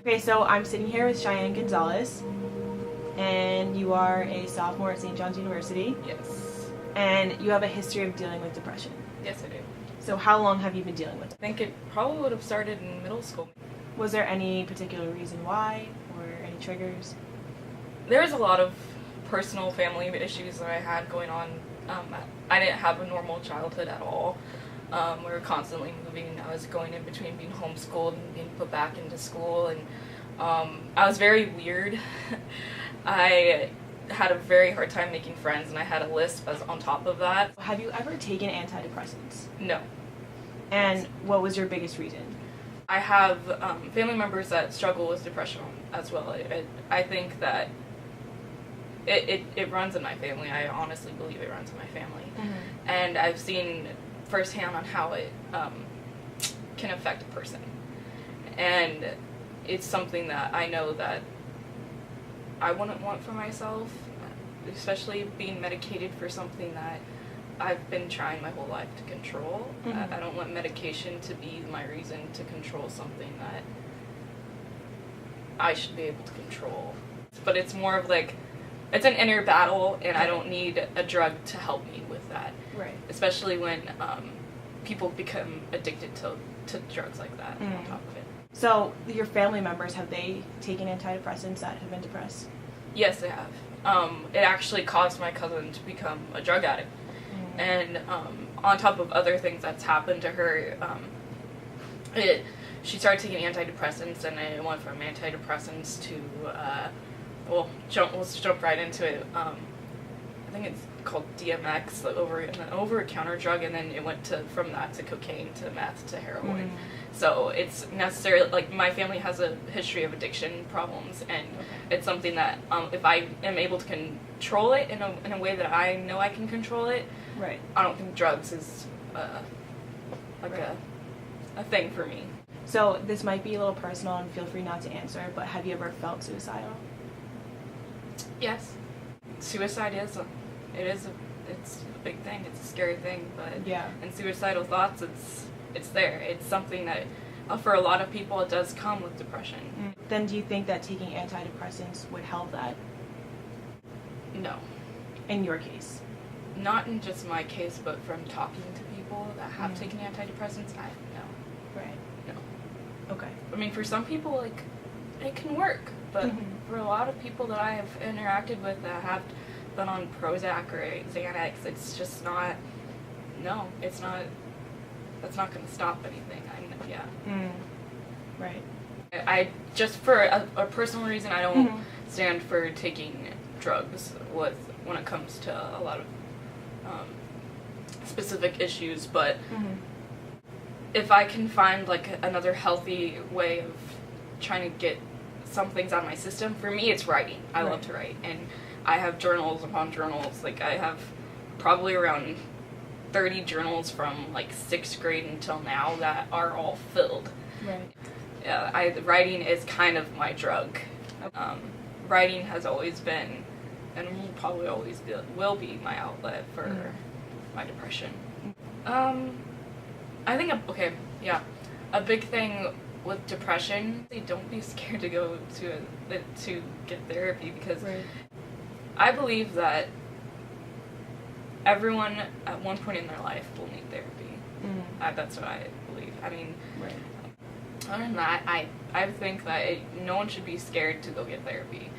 Okay, so I'm sitting here with Cheyanne Gonzalez, and you are a sophomore at St. John's University, Yes. and you have a history of dealing with depression. Yes, I do. So how long have you been dealing with it? I think it probably would have started in middle school. Was there any particular reason why, or any triggers? There was a lot of personal family issues that I had going on. I didn't have a normal childhood at all. We were constantly moving. I was going in between being homeschooled and being put back into school, and I was very weird. I had a very hard time making friends, and I had a lisp as on top of that. Have you ever taken antidepressants? No. And what was your biggest reason? I have family members that struggle with depression as well. I think that it runs in my family. I honestly believe it runs in my family. Mm-hmm. And I've seen firsthand on how it can affect a person. And it's something that I know that I wouldn't want for myself, especially being medicated for something that I've been trying my whole life to control. Mm-hmm. I don't want medication to be my reason to control something that I should be able to control. But it's more of like, it's an inner battle, and I don't need a drug to help me with that. Right. Especially when people become addicted to drugs like that on top of it. So your family members, have they taken antidepressants that have been depressed? Yes, they have. It actually caused my cousin to become a drug addict. And on top of other things that's happened to her, she started taking antidepressants, and it went from antidepressants to, let's jump right into it. I think it's called DMX, an over-the-counter drug, and then it went from that to cocaine to meth to heroin. So it's necessarily, like, my family has a history of addiction problems, and it's something that if I am able to control it in a way that I know I can control it, right. I don't think drugs is a thing for me. So this might be a little personal, and feel free not to answer, but have you ever felt suicidal? Yes. Suicide it's a big thing. It's a scary thing, but yeah. And suicidal thoughts, it's there. It's something that for a lot of people it does come with depression. Then do you think that taking antidepressants would help that? No. In your case? Not in just my case, but from talking to people that have taken antidepressants, no. Right. No. Okay. I mean, for some people, like, it can work, but for a lot of people that I have interacted with that have been on Prozac or Xanax, it's just not, no, it's not, that's not going to stop anything. Right. I just, for a personal reason, I don't stand for taking drugs when it comes to a lot of specific issues, but if I can find, like, another healthy way of trying to get some things out of my system, for me it's writing. I love to write, and I have journals upon journals. Like, I have probably around 30 journals from, like, 6th grade until now that are all filled. Right. Writing is kind of my drug. Writing has always been, and will probably always will be, my outlet for my depression. I think, a big thing with depression, don't be scared to go to get therapy, because I believe that everyone at one point in their life will need therapy. That's what I believe. I mean, other than that, I think that no one should be scared to go get therapy.